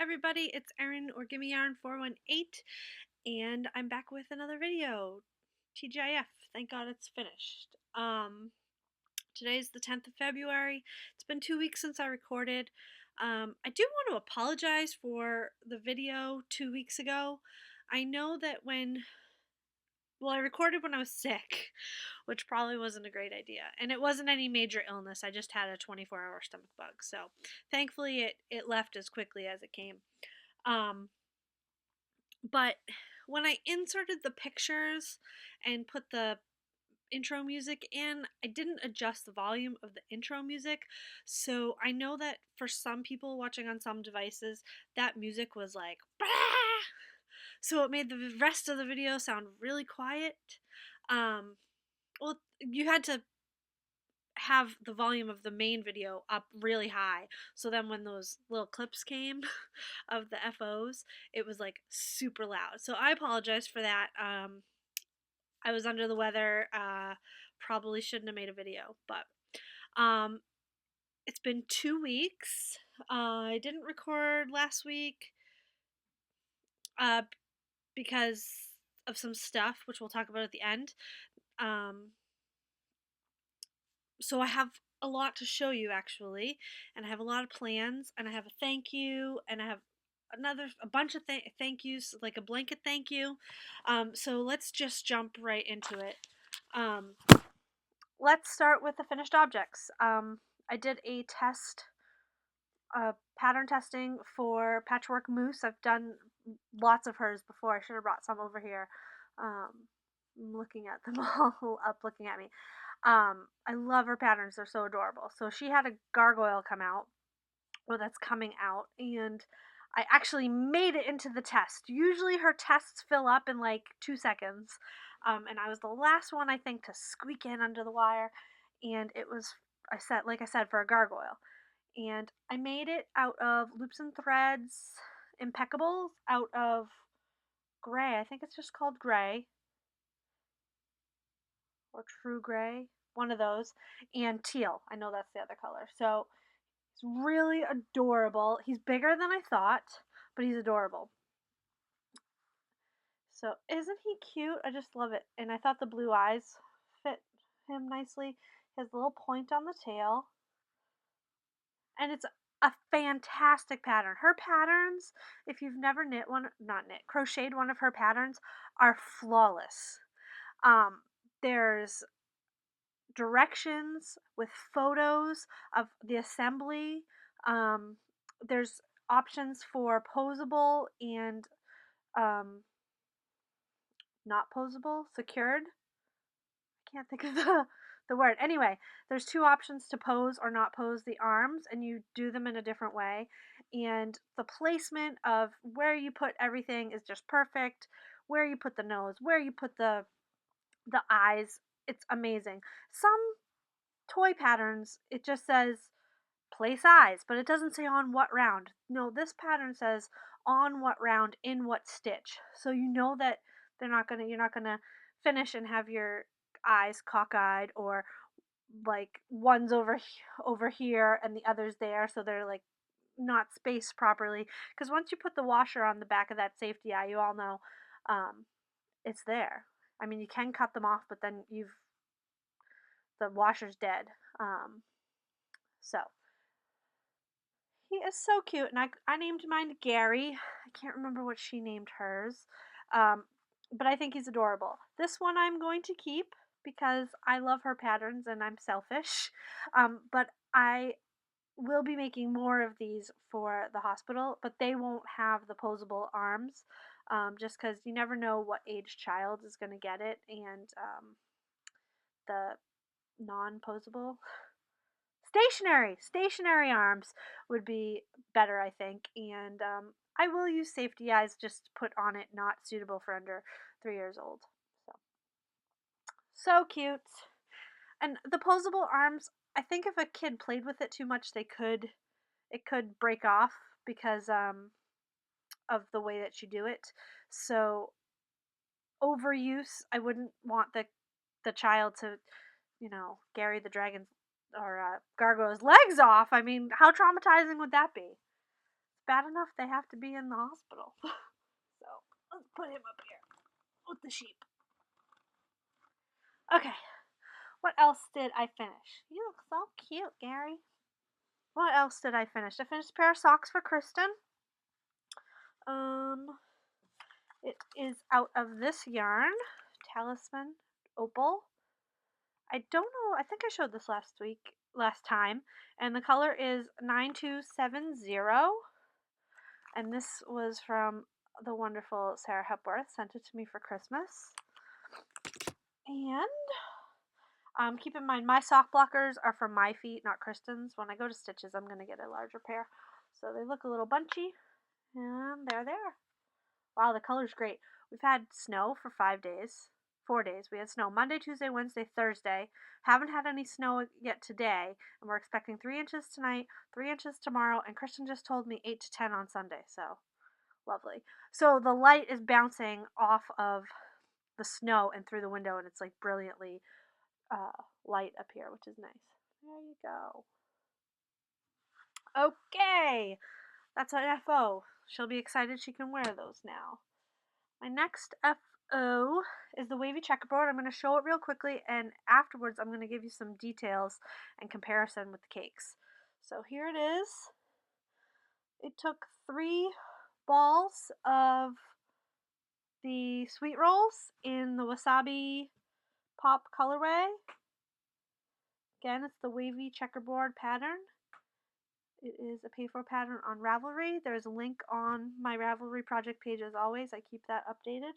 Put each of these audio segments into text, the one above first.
everybody, it's Erin or Gimme Yarn 418 and I'm back with another video. TGIF, thank God it's finished. Today's the 10th of February. It's been 2 weeks since I recorded. I do want to apologize for the video 2 weeks ago. I know that I recorded when I was sick, which probably wasn't a great idea. And it wasn't any major illness. I just had a 24-hour stomach bug. So thankfully it left as quickly as it came. But when I inserted the pictures and put the intro music in, I didn't adjust the volume of the intro music. So I know that for some people watching on some devices, that music was like, bah! So it made the rest of the video sound really quiet. Well, you had to have the volume of the main video up really high, so then when those little clips came of the FOs, it was like super loud. So I apologize for that. I was under the weather, probably shouldn't have made a video, but it's been 2 weeks. I didn't record last week uh, because of some stuff, which we'll talk about at the end. So I have a lot to show you, actually, and I have a lot of plans, and I have a thank you, and I have a bunch of thank yous, like a blanket thank you. So let's just jump right into it. Let's start with the finished objects. I did a test, pattern testing for Patchwork Moose. I've done lots of hers before. I should have brought some over here. I'm looking at them all up looking at me. I love her patterns. They're so adorable. So she had a gargoyle come out. Well, that's coming out. And I actually made it into the test. Usually her tests fill up in like 2 seconds. And I was the last one, I think, to squeak in under the wire. And it was, like I said, for a gargoyle. And I made it out of Loops and Threads Impeccables, out of gray. I think it's just called gray. Or True Gray, one of those, and teal. I know that's the other color. So it's really adorable. He's bigger than I thought, but he's adorable. So isn't he cute? I just love it. And I thought the blue eyes fit him nicely. He has a little point on the tail. And it's a fantastic pattern. Her patterns, if you've never crocheted one of her patterns, are flawless. There's directions with photos of the assembly. There's options for posable and not posable, secured. I can't think of the word. Anyway, there's 2 options to pose or not pose the arms, and you do them in a different way. And the placement of where you put everything is just perfect. Where you put the nose, where you put the eyes, it's amazing. Some toy patterns, it just says place eyes, but it doesn't say on what round. No, this pattern says on what round, in what stitch. So you know that you're not gonna finish and have your eyes cockeyed, or like one's over here and the other's there, so they're like not spaced properly. Because once you put the washer on the back of that safety eye, you all know it's there. I mean, you can cut them off, but then the washer's dead. So he is so cute, and I named mine Gary. I can't remember what she named hers, but I think he's adorable. This one I'm going to keep because I love her patterns and I'm selfish, but I will be making more of these for the hospital, but they won't have the posable arms, just because you never know what age child is going to get it, and the non-posable stationary arms would be better, I think. And I will use safety eyes just put on it, not suitable for under 3 years old. So cute. And the posable arms, I think if a kid played with it too much, it could break off because of the way that you do it. So overuse, I wouldn't want the child to, Gary the dragon's or Gargoyle's legs off. I mean, how traumatizing would that be? bad enough they have to be in the hospital. So let's put him up here with the sheep. Okay, what else did I finish? You look so cute, Gary. What else did I finish? I finished a pair of socks for Kristen. It is out of this yarn, Talisman Opal. I don't know, I think I showed this last time, and the color is 9270, and this was from the wonderful Sarah Hepworth, sent it to me for Christmas. And keep in mind, my sock blockers are for my feet, not Kristen's. When I go to Stitches, I'm going to get a larger pair. So they look a little bunchy, and they're there. Wow, the color's great. We've had snow for 5 days. 4 days. We had snow Monday, Tuesday, Wednesday, Thursday. Haven't had any snow yet today, and we're expecting 3 inches tonight, 3 inches tomorrow, and Kristen just told me 8 to 10 on Sunday, so lovely. So the light is bouncing off of the snow and through the window, and it's like brilliantly light up here, which is nice. There you go. Okay, that's an FO. She'll be excited she can wear those now. My next FO is the wavy checkerboard. I'm going to show it real quickly, and afterwards I'm going to give you some details and comparison with the cakes. So here it is. It took 3 balls of the sweet rolls in the wasabi pop colorway. Again, it's the wavy checkerboard pattern. It is a pay-for pattern on Ravelry. There's a link on my Ravelry project page as always. I keep that updated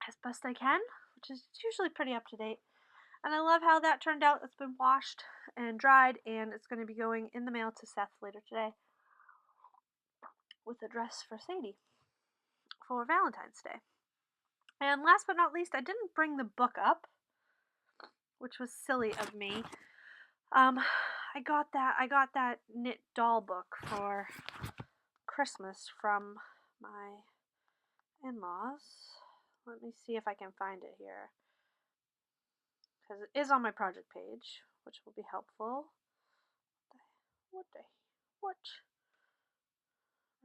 as best I can, which is usually pretty up to date. And I love how that turned out. It's been washed and dried, and it's going to be going in the mail to Seth later today with a dress for Sadie for Valentine's Day. And last but not least, I didn't bring the book up, which was silly of me. I got that knit doll book for Christmas from my in-laws. Let me see if I can find it here, because it is on my project page, which will be helpful. What?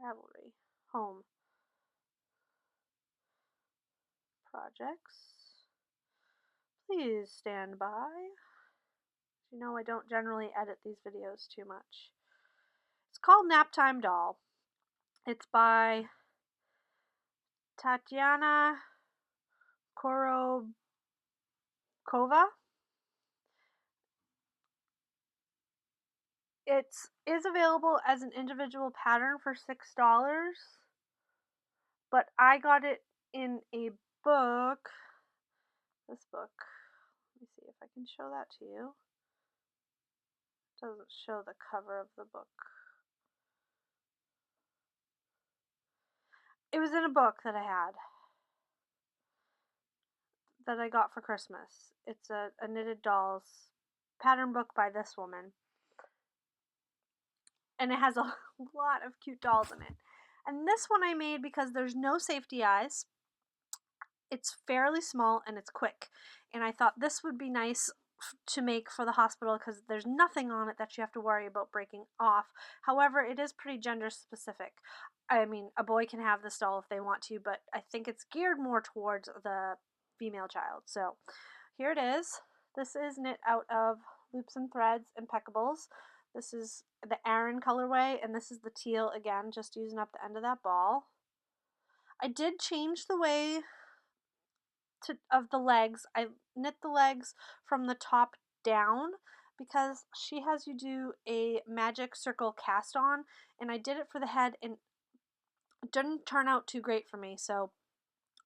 Ravelry. Home. Projects. Please stand by. You know I don't generally edit these videos too much. It's called Naptime Doll. It's by Tatiana Korokova. It is available as an individual pattern for $6, but I got it in a book. This book. Let me see if I can show that to you. It doesn't show the cover of the book. It was in a book that I had, that I got for Christmas. It's a knitted dolls pattern book by this woman. And it has a lot of cute dolls in it. And this one I made because there's no safety eyes. It's fairly small and it's quick. And I thought this would be nice to make for the hospital because there's nothing on it that you have to worry about breaking off. However, it is pretty gender specific. I mean, a boy can have this doll if they want to, but I think it's geared more towards the female child. So here it is. This is knit out of Loops and Threads Impeccables. This is the Erin colorway, and this is the teal again, just using up the end of that ball. I did change the way of the legs. I knit the legs from the top down because she has you do a magic circle cast on, and I did it for the head, and it didn't turn out too great for me, so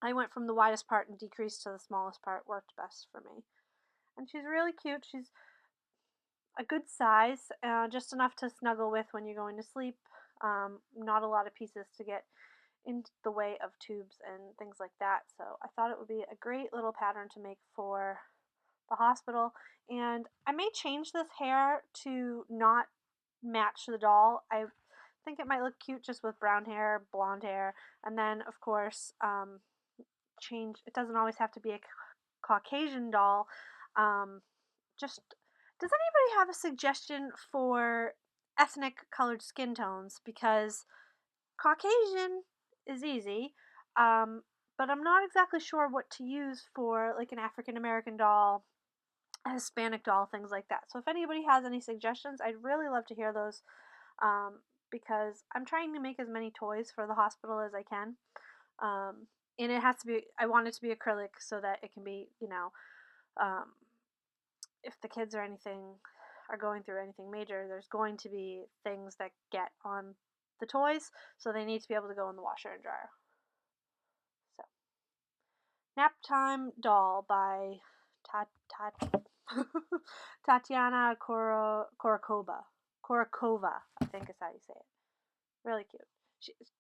I went from the widest part and decreased to the smallest part. Worked best for me. And she's really cute. She's a good size, just enough to snuggle with when you're going to sleep. Not a lot of pieces to get in the way of tubes and things like that. So I thought it would be a great little pattern to make for the hospital. And I may change this hair to not match the doll. I think it might look cute just with brown hair, blonde hair, and then of course change. It doesn't always have to be a Caucasian doll. Just, does anybody have a suggestion for ethnic colored skin tones, because Caucasian is easy, but I'm not exactly sure what to use for like an African American doll, a Hispanic doll, things like that. So if anybody has any suggestions, I'd really love to hear those, um, because I'm trying to make as many toys for the hospital as I can. And it has to be, I want it to be acrylic so that it can be, um, if the kids are going through anything major, there's going to be things that get on the toys, so they need to be able to go in the washer and dryer. So, Nap Time Doll by Tatiana Korakova, I think is how you say it. Really cute.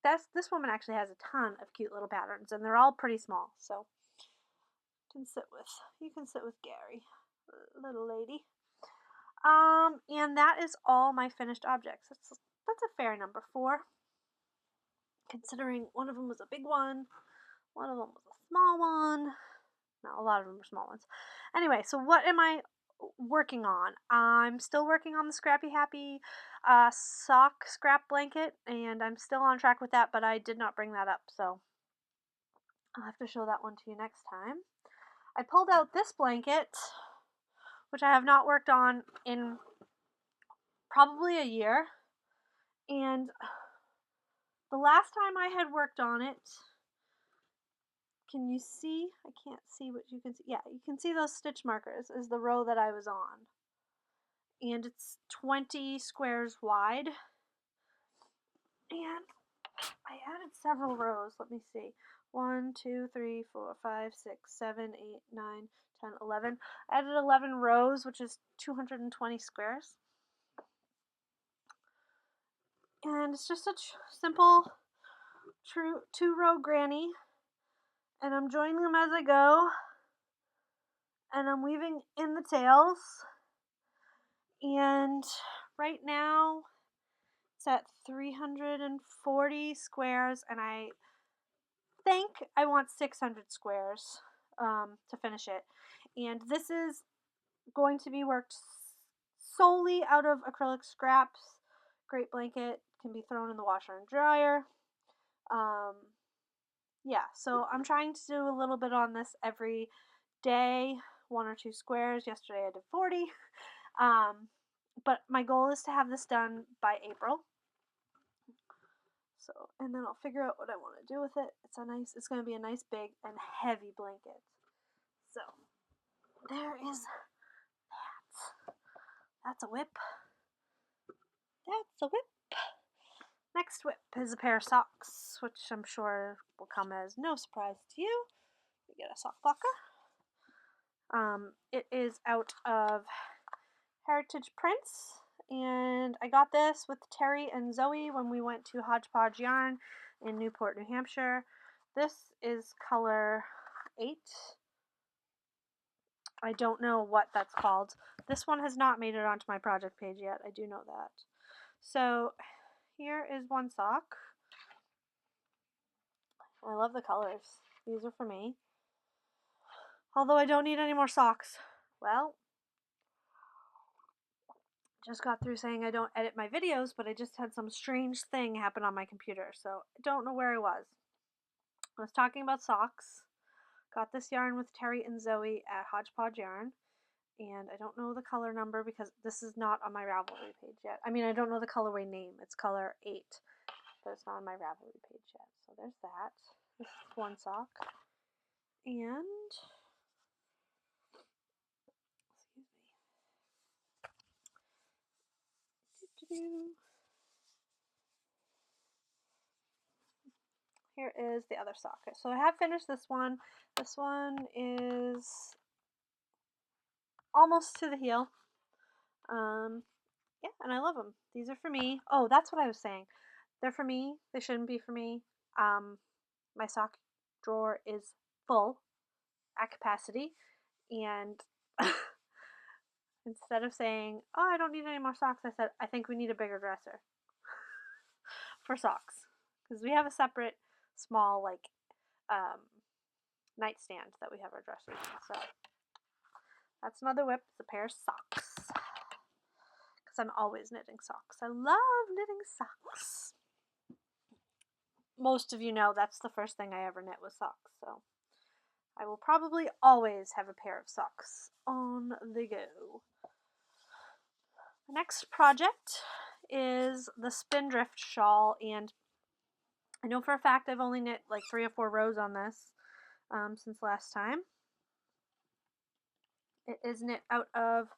This woman actually has a ton of cute little patterns, and they're all pretty small, so you can sit with Gary, little lady. And that is all my finished objects. That's a fair number, 4, considering one of them was a big one of them was a small one. No, a lot of them were small ones. Anyway, so what am I working on? I'm still working on the Scrappy Happy sock scrap blanket, and I'm still on track with that, but I did not bring that up, so I'll have to show that one to you next time. I pulled out this blanket, which I have not worked on in probably a year, and the last time I had worked on it, can you see? I can't see what you can see. Yeah, you can see those stitch markers is the row that I was on. And it's 20 squares wide. And I added several rows. Let me see. 1, 2, 3, 4, 5, 6, 7, 8, 9, 10, 11. I added 11 rows, which is 220 squares. And it's just a simple 2-row granny. And I'm joining them as I go. And I'm weaving in the tails. And right now it's at 340 squares, and I think I want 600 squares to finish it. And this is going to be worked solely out of acrylic scraps. Great blanket, can be thrown in the washer and dryer. Yeah, so I'm trying to do a little bit on this every day, 1 or 2 squares. Yesterday I did 40. But my goal is to have this done by April. So, and then I'll figure out what I want to do with it. It's going to be a nice big and heavy blanket. So, there is that. That's a whip. That's a whip. Next whip is a pair of socks, which I'm sure will come as no surprise to you. We get a sock blocker. It is out of Heritage Prints, and I got this with Terry and Zoe when we went to Hodgepodge Yarn in Newport, New Hampshire. This is color 8. I don't know what that's called. This one has not made it onto my project page yet. I do know that. So here is one sock. I love the colors. These are for me. Although I don't need any more socks. Well, just got through saying I don't edit my videos, but I just had some strange thing happen on my computer, so I don't know where I was. I was talking about socks. Got this yarn with Terry and Zoe at Hodgepodge Yarn, and I don't know the color number because this is not on my Ravelry page yet. I mean, I don't know the colorway name. It's color 8, but it's not on my Ravelry page yet. So there's that. This is one sock. And, excuse me. Here is the other sock. So I have finished this one. This one is almost to the heel. Yeah, and I love them. These are for me. Oh, that's what I was saying. They're for me. They shouldn't be for me. My sock drawer is full at capacity, and instead of saying, "Oh, I don't need any more socks," I said, "I think we need a bigger dresser for socks," because we have a separate small um, nightstand that we have our dressers in. So that's another whip. It's a pair of socks. because I'm always knitting socks. I love knitting socks. Most of you know that's the first thing I ever knit was socks, so I will probably always have a pair of socks on the go. The next project is the Spindrift shawl, and I know for a fact I've only knit like 3 or 4 rows on this since last time. It is knit out of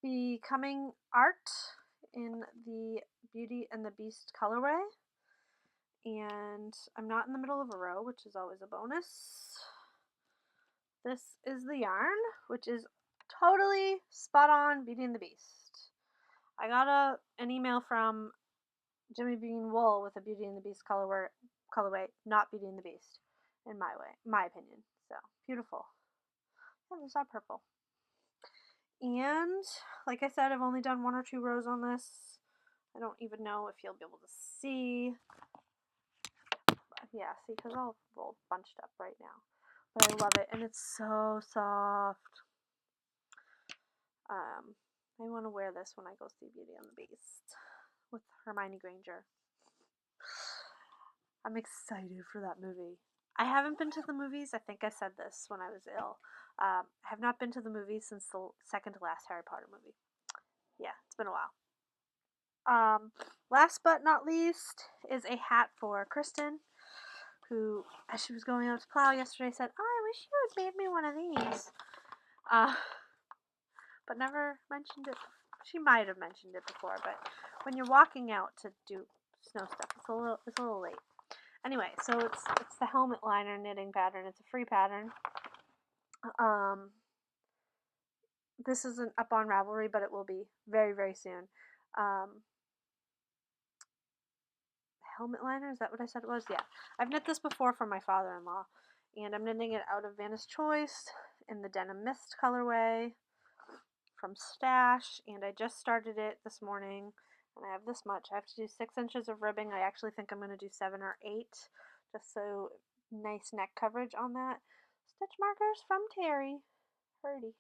Becoming Art in the Beauty and the Beast colorway, and I'm not in the middle of a row, which is always a bonus. This is the yarn, which is totally spot on Beauty and the Beast. I got an email from Jimmy Bean Wool with a Beauty and the Beast colorway, not Beauty and the Beast, in my opinion. So beautiful. Yeah, there's that purple. And like I said, I've only done 1 or 2 rows on this. I don't even know if you'll be able to see. But yeah, see, because I'll roll bunched up right now. But I love it, and it's so soft. I want to wear this when I go see Beauty and the Beast with Hermione Granger. I'm excited for that movie. I haven't been to the movies. I think I said this when I was ill. I have not been to the movies since the second to last Harry Potter movie. Yeah, it's been a while. Last but not least is a hat for Kristen, who, as she was going out to plow yesterday, said, "Oh, I wish you had made me one of these." But never mentioned it. She might have mentioned it before, but when you're walking out to do snow stuff, it's a little late. Anyway, so it's the helmet liner knitting pattern. It's a free pattern. This isn't up on Ravelry, but it will be very, very soon. Helmet liner, is that what I said it was? Yeah. I've knit this before for my father-in-law, and I'm knitting it out of Vanna's Choice in the Denim Mist colorway from Stash, and I just started it this morning, and I have this much. I have to do 6 inches of ribbing. I actually think I'm going to do 7 or 8, just so nice neck coverage on that. Stitch markers from Terry. Pretty.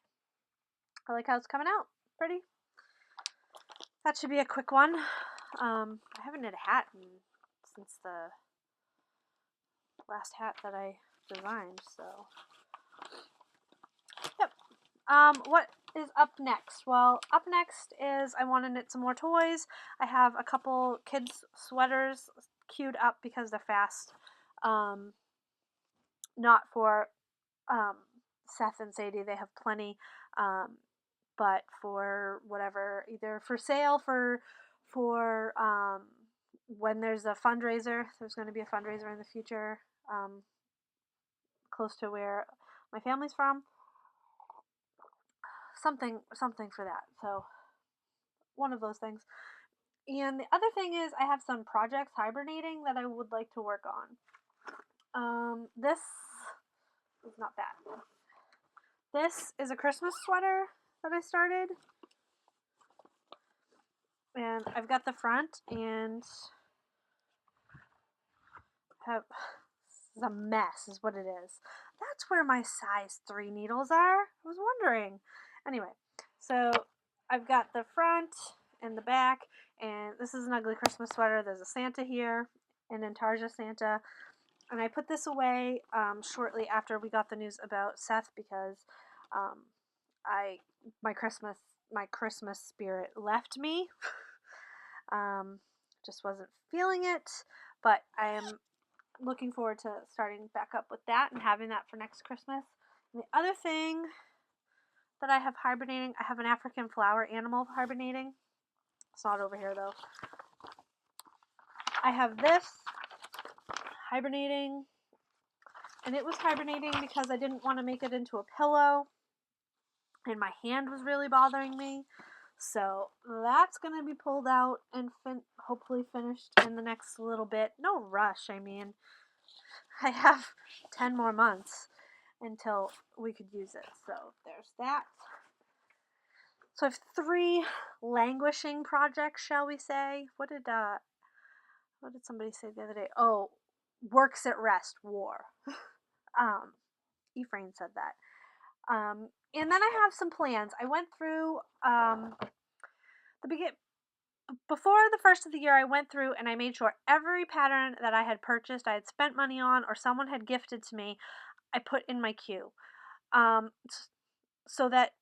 I like how it's coming out. Pretty. That should be a quick one. I haven't knit a hat since the last hat that I designed, so yep. What is up next? Well, up next is I want to knit some more toys. I have a couple kids sweaters queued up because they're fast. Not for Seth and Sadie, they have plenty, but for whatever, either for sale for when there's a fundraiser. There's going to be a fundraiser in the future, close to where my family's from. Something for that. So one of those things. And the other thing is I have some projects hibernating that I would like to work on. This is not that. This is a Christmas sweater that I started. And I've got the front, and have, this is a mess is what it is. That's where my size 3 needles are. I was wondering. Anyway, so I've got the front and the back, and this is an ugly Christmas sweater. There's a Santa here, an Antarja Santa, and I put this away shortly after we got the news about Seth, because my Christmas spirit left me. Just wasn't feeling it, but I am looking forward to starting back up with that and having that for next Christmas. And the other thing that I have hibernating, I have an African flower animal hibernating. It's not over here though. I have this hibernating, and it was hibernating because I didn't want to make it into a pillow, and my hand was really bothering me. So that's going to be pulled out and hopefully finished in the next little bit. No rush, I mean, I have 10 more months until we could use it. So there's that. So I have 3 languishing projects, shall we say. What did somebody say the other day? Oh, works at rest, war. Ephraim said that. And then I have some plans. I went through before the first of the year, I went through and I made sure every pattern that I had purchased, I had spent money on, or someone had gifted to me, I put in my queue, um, so that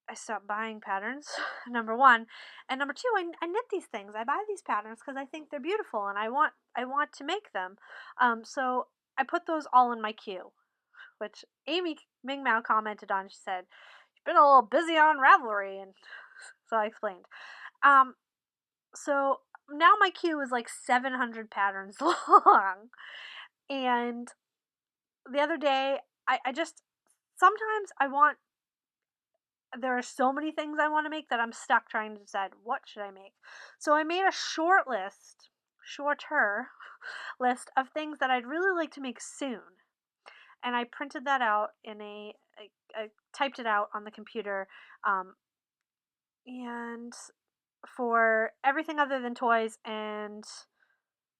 I stopped buying patterns, number one, and number two, I knit these things. I buy these patterns because I think they're beautiful and I want to make them. So I put those all in my queue, which Amy Ming Mao commented on. She said, "You've been a little busy on Ravelry," and so I explained. Um, so now my queue is like 700 patterns long, and the other day I just sometimes I want there are so many things I want to make that I'm stuck trying to decide what should I make. So I made a shorter list of things that I'd really like to make soon. And I printed that out I typed it out on the computer. And for everything other than toys and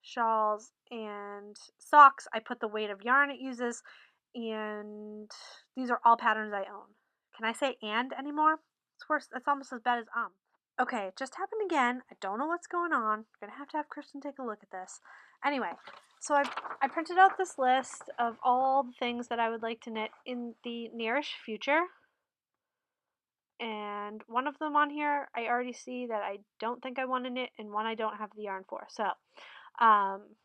shawls and socks, I put the weight of yarn it uses. And these are all patterns I own. Can I say and anymore? It's worse. It's almost as bad as Okay, it just happened again. I don't know what's going on. I'm gonna have Kristen take a look at this. Anyway, so I printed out this list of all the things that I would like to knit in the nearish future. And one of them on here, I already see that I don't think I want to knit, and one I don't have the yarn for. So, um,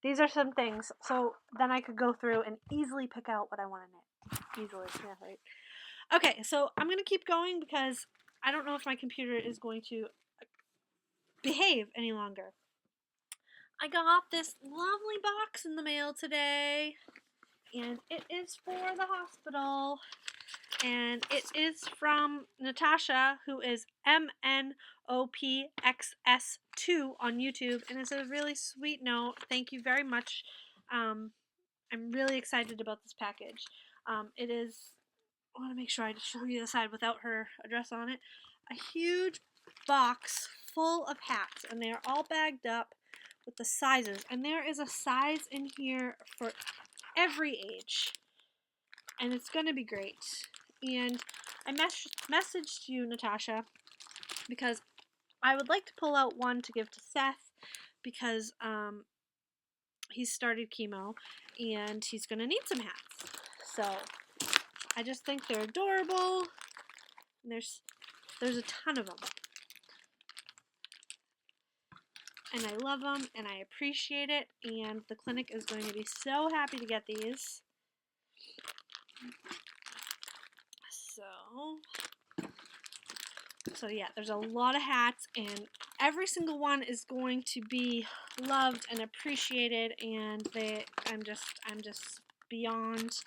these are some things. So then I could go through and easily pick out what I want to knit. Easily, yeah, right. Okay, so I'm gonna keep going because I don't know if my computer is going to behave any longer. I got this lovely box in the mail today, and it is for the hospital, and it is from Natasha, who is MNOPXS2 on YouTube, and it's a really sweet note. Thank you very much. I'm really excited about this package. It is, I want to make sure I show you the side without her address on it, a huge box full of hats, and they are all bagged up with the sizes, and there is a size in here for every age, and it's going to be great. And I messaged you, Natasha, because I would like to pull out one to give to Seth because he's started chemo and he's going to need some hats. So I just think they're adorable. And there's a ton of them. And I love them, and I appreciate it, and the clinic is going to be so happy to get these. So yeah, there's a lot of hats, and every single one is going to be loved and appreciated, and I'm just beyond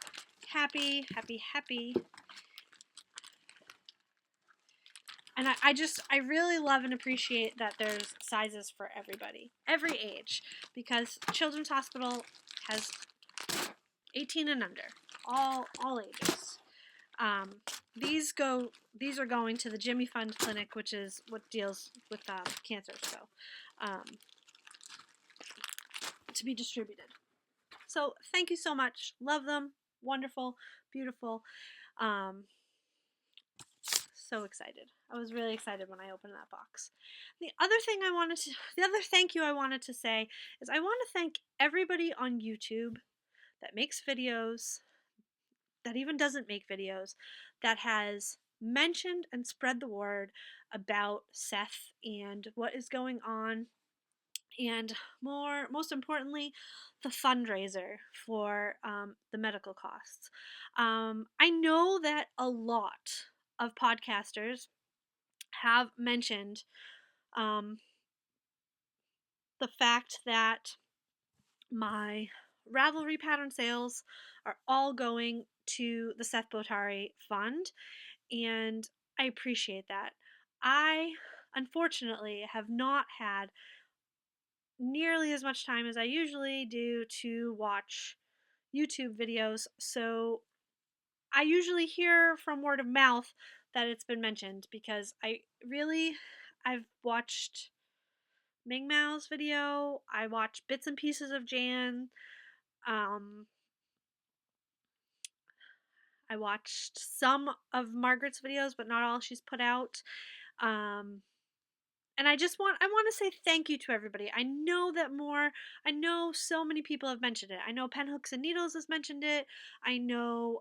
happy. And I really love and appreciate that there's sizes for everybody, every age, because Children's Hospital has 18 and under, all ages. These are going to the Jimmy Fund Clinic, which is what deals with cancer, so to be distributed. So thank you so much. Love them. Wonderful, beautiful. So excited. I was really excited when I opened that box. The other thank you I wanted to say is I want to thank everybody on YouTube that makes videos, that even doesn't make videos, that has mentioned and spread the word about Seth and what is going on, and most importantly, the fundraiser for the medical costs. I know that a lot of podcasters have mentioned the fact that my Ravelry pattern sales are all going to the Seth Bottari Fund, and I appreciate that. I, unfortunately, have not had nearly as much time as I usually do to watch YouTube videos, so I usually hear from word of mouth that it's been mentioned because I've watched Ming Mao's video, I watched bits and pieces of Jan, I watched some of Margaret's videos, but not all she's put out. And I want to say thank you to everybody. I know so many people have mentioned it. I know Pen Hooks and Needles has mentioned it. I know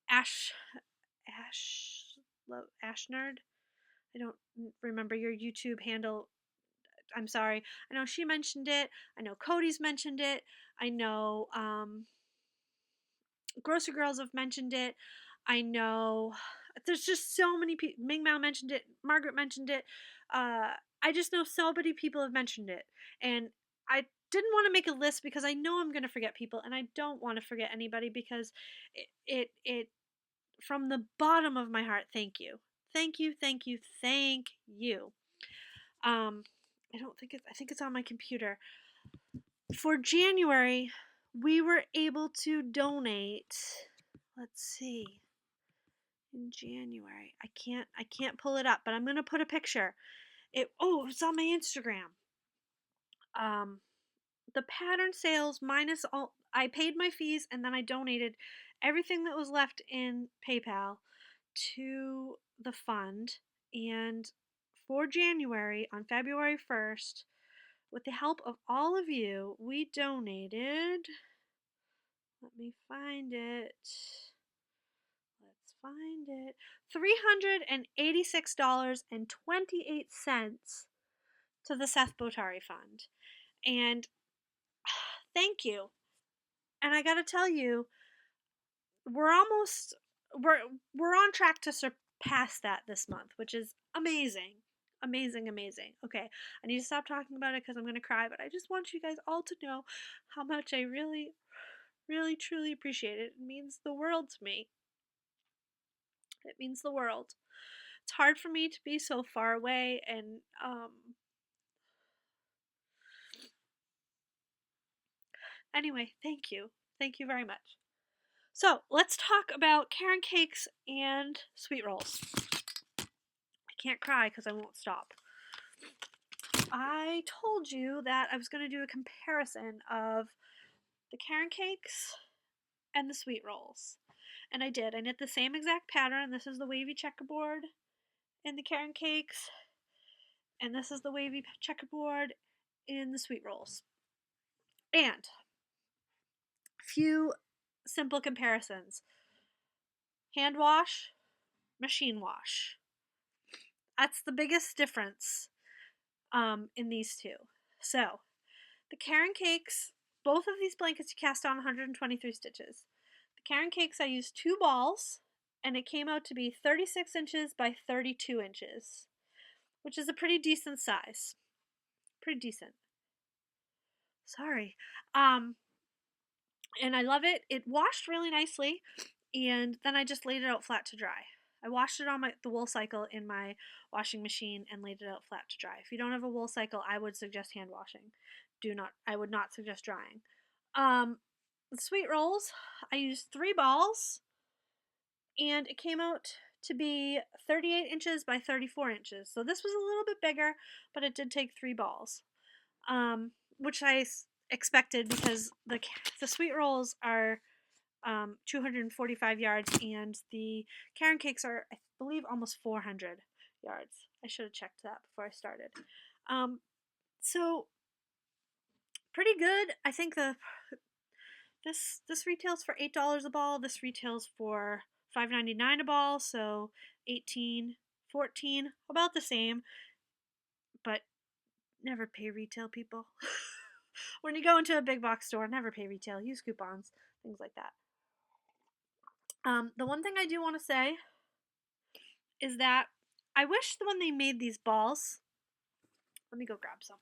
Ash Ash Ashnerd. I don't remember your YouTube handle. I'm sorry. I know she mentioned it. I know Cody's mentioned it. I know Grocery Girls have mentioned it. I know there's just so many people. Ming Mao mentioned it. Margaret mentioned it. I just know so many people have mentioned it. And I didn't want to make a list because I know I'm going to forget people. And I don't want to forget anybody because it from the bottom of my heart, thank you. Thank you, thank you, thank you. I don't think I think it's on my computer. For January, we were able to donate. Let's see. In January, I can't pull it up, but I'm gonna put a picture. It's on my Instagram. Um, the pattern sales minus all. I paid my fees and then I donated everything that was left in PayPal to the fund. And for January, on February 1st, with the help of all of you, we donated. Let me find it. Let's find it. $386.28 to the Seth Bottari Fund. And thank you. And I got to tell you, we're almost we're on track to surpass that this month, which is amazing. Amazing, amazing. Okay, I need to stop talking about it because I'm going to cry, but I just want you guys all to know how much I really, really, truly appreciate it. It means the world to me. It means the world. It's hard for me to be so far away and anyway, thank you. Thank you very much. So, let's talk about Karen cakes and sweet rolls. I can't cry because I won't stop. I told you that I was going to do a comparison of the Karen cakes and the sweet rolls. And I did. I knit the same exact pattern. This is the wavy checkerboard in the Karen cakes. And this is the wavy checkerboard in the sweet rolls. And a few simple comparisons. Hand wash, machine wash. That's the biggest difference in these two. So, the Karen cakes, both of these blankets you cast on 123 stitches. The Karen cakes, I used 2 balls, and it came out to be 36 inches by 32 inches, which is a pretty decent size. Pretty decent. Sorry. And I love it. It washed really nicely, and then I just laid it out flat to dry. I washed it on the wool cycle in my washing machine and laid it out flat to dry. If you don't have a wool cycle, I would suggest hand washing. I would not suggest drying. The sweet rolls, I used 3 balls, and it came out to be 38 inches by 34 inches. So this was a little bit bigger, but it did take 3 balls, which I expected because the sweet rolls are 245 yards, and the Karen cakes are, I believe, almost 400 yards. I should have checked that before I started. So pretty good. I think this retails for $8 a ball. This retails for $5.99 a ball. So 18, 14, about the same. But never pay retail, people. When you go into a big box store, never pay retail. Use coupons, things like that. The one thing I do want to say is that I wish that when they made these balls, let me go grab some.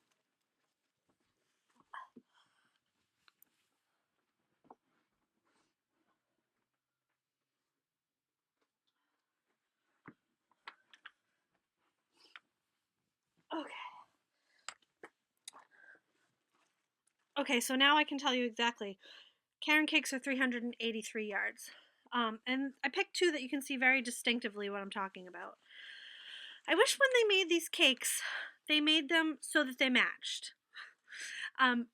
Okay. Okay, so now I can tell you exactly. Karen cakes are 383 yards. And I picked 2 that you can see very distinctively what I'm talking about. I wish when they made these cakes, they made them so that they matched.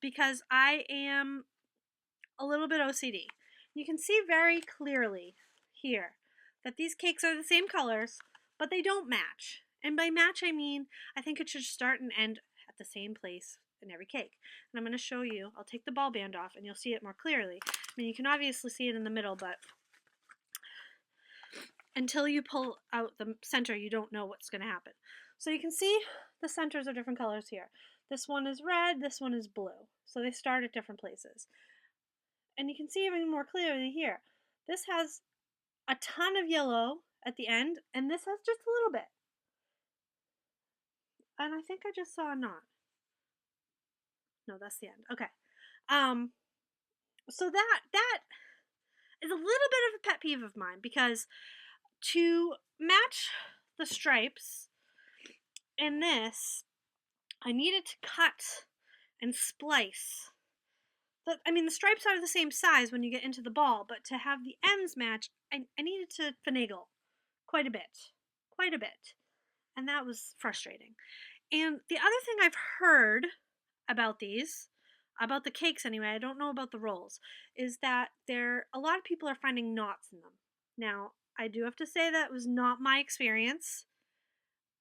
Because I am a little bit OCD. You can see very clearly here that these cakes are the same colors, but they don't match. And by match, I mean, I think it should start and end at the same place in every cake. And I'm going to show you. I'll take the ball band off and you'll see it more clearly. I mean, you can obviously see it in the middle, but until you pull out the center, you don't know what's going to happen. So you can see the centers are different colors here. This one is red, this one is blue. So they start at different places. And you can see even more clearly here. This has a ton of yellow at the end, and this has just a little bit. And I think I just saw a knot. No, that's the end. Okay. So that is a little bit of a pet peeve of mine, because to match the stripes in this, I needed to cut and splice. I mean, the stripes are the same size when you get into the ball, but to have the ends match, I needed to finagle quite a bit. Quite a bit. And that was frustrating. And the other thing I've heard about these, about the cakes anyway, I don't know about the rolls, is that a lot of people are finding knots in them. Now, I do have to say that was not my experience,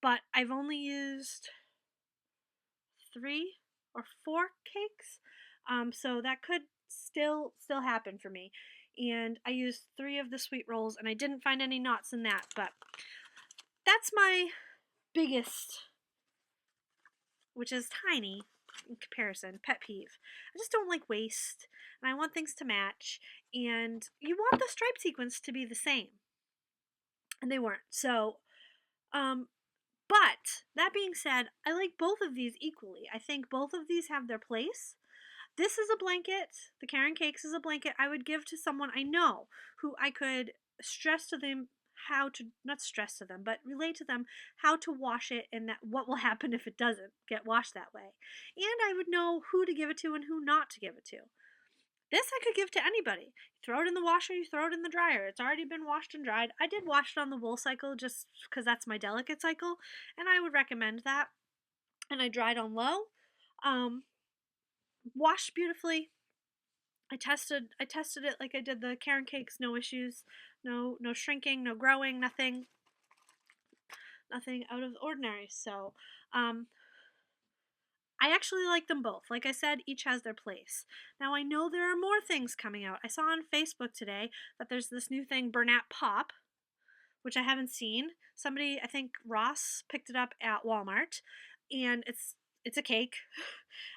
but I've only used 3 or 4 cakes, so that could still happen for me. And I used 3 of the sweet rolls, and I didn't find any knots in that, but that's my biggest, which is tiny in comparison, pet peeve. I just don't like waste, and I want things to match, and you want the stripe sequence to be the same, and they weren't. So, but that being said, I like both of these equally. I think both of these have their place. This is a blanket. The Karen Cakes is a blanket I would give to someone I know, who I could stress to them how to, not stress to them, but relate to them how to wash it, and that what will happen if it doesn't get washed that way. And I would know who to give it to and who not to give it to. This I could give to anybody. You throw it in the washer, you throw it in the dryer. It's already been washed and dried. I did wash it on the wool cycle just because that's my delicate cycle, and I would recommend that. And I dried on low. Washed beautifully. I tested it like I did the Karen Cakes, no issues, no shrinking, no growing, nothing out of the ordinary. So, I actually like them both. Like I said, each has their place. Now I know there are more things coming out. I saw on Facebook today that there's this new thing, Bernat Pop, which I haven't seen. Somebody, I think Ross, picked it up at Walmart, and it's a cake.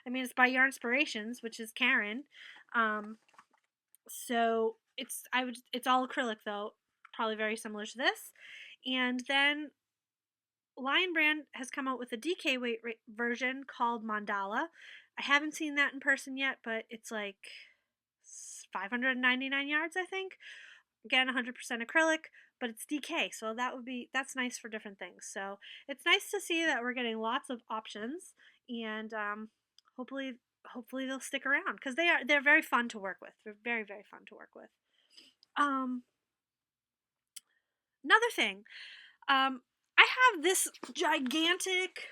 I mean, it's by Yarn Inspirations, which is Karen. So it's all acrylic though, probably very similar to this. And then Lion Brand has come out with a DK weight version called Mandala. I haven't seen that in person yet, but it's like 599 yards, I think. Again, 100% acrylic, but it's DK, so that's nice for different things. So it's nice to see that we're getting lots of options, and hopefully they'll stick around, because they're very fun to work with. They're very, very fun to work with. Another thing, I have this gigantic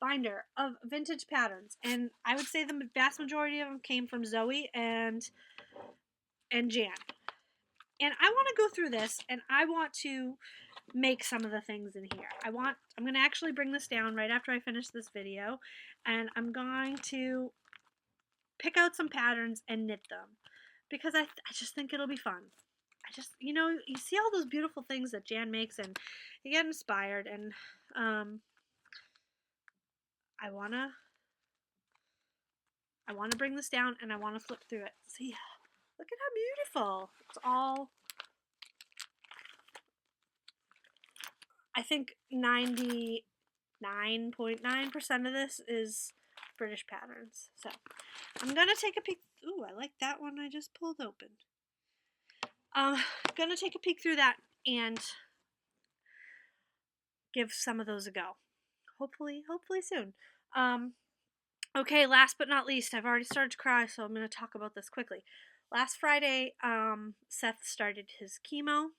binder of vintage patterns, and I would say the vast majority of them came from Zoe and Jan. And I want to go through this, and I want to make some of the things in here. I'm going to actually bring this down right after I finish this video, and I'm going to pick out some patterns and knit them, because I just think it'll be fun. You see all those beautiful things that Jan makes, and you get inspired, and I want to bring this down, and I want to flip through it. See, look at how beautiful. It's all, I think 99.9% of this is British patterns. So I'm going to take a peek. Ooh, I like that one I just pulled open. I'm going to take a peek through that and give some of those a go. Hopefully soon. Okay, last but not least, I've already started to cry, so I'm going to talk about this quickly. Last Friday, Seth started his chemo.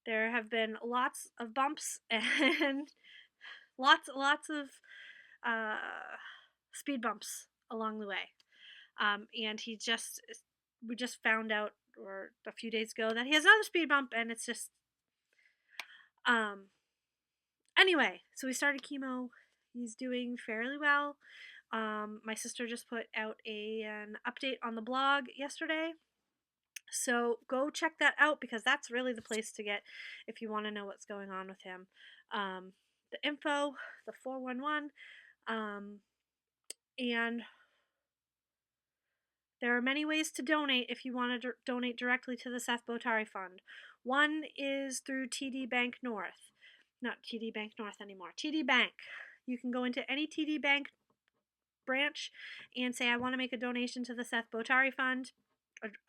There have been lots of bumps and lots of speed bumps along the way. And we just found out, or a few days ago, that he has another speed bump, and it's just, I Anyway, so we started chemo. He's doing fairly well. My sister just put out an update on the blog yesterday. So go check that out because that's really the place to get if you want to know what's going on with him. The info, the 411, and there are many ways to donate if you want to donate directly to the Seth Bottari Fund. One is through TD Bank North. Not TD Bank North anymore. TD Bank. You can go into any TD Bank branch and say, I want to make a donation to the Seth Bottari Fund,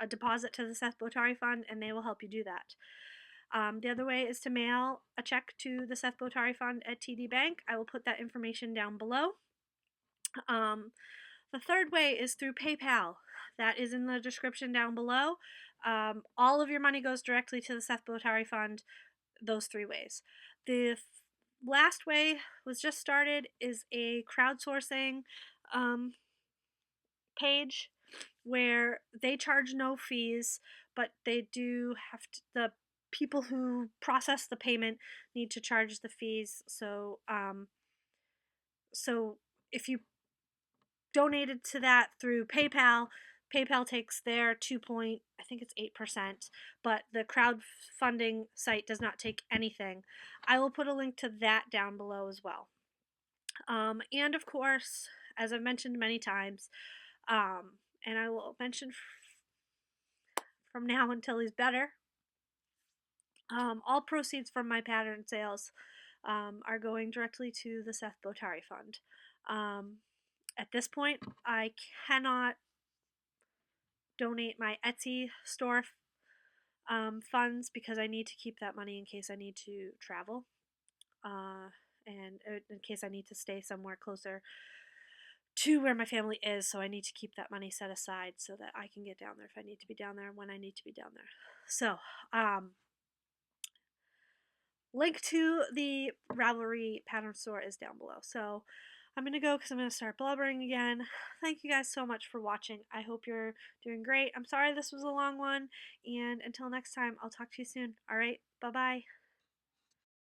a deposit to the Seth Bottari Fund, and they will help you do that. The other way is to mail a check to the Seth Bottari Fund at TD Bank. I will put that information down below. The third way is through PayPal. That is in the description down below. All of your money goes directly to the Seth Bottari Fund, those 3 ways. The last way was just started, is a crowdsourcing page where they charge no fees, but they do have to, the people who process the payment need to charge the fees. So if you donated to that through PayPal, PayPal takes their 2 point, I think it's 8%, but the crowdfunding site does not take anything. I will put a link to that down below as well. And of course, as I've mentioned many times, and I will mention from now until he's better, all proceeds from my pattern sales are going directly to the Seth Bottari Fund. At this point, I cannot donate my Etsy store funds because I need to keep that money in case I need to travel, and in case I need to stay somewhere closer to where my family is. So I need to keep that money set aside so that I can get down there if I need to be down there and when I need to be down there. So link to the Ravelry pattern store is down below. So I'm going to go because I'm going to start blubbering again. Thank you guys so much for watching. I hope you're doing great. I'm sorry this was a long one. And until next time, I'll talk to you soon. All right. Bye-bye.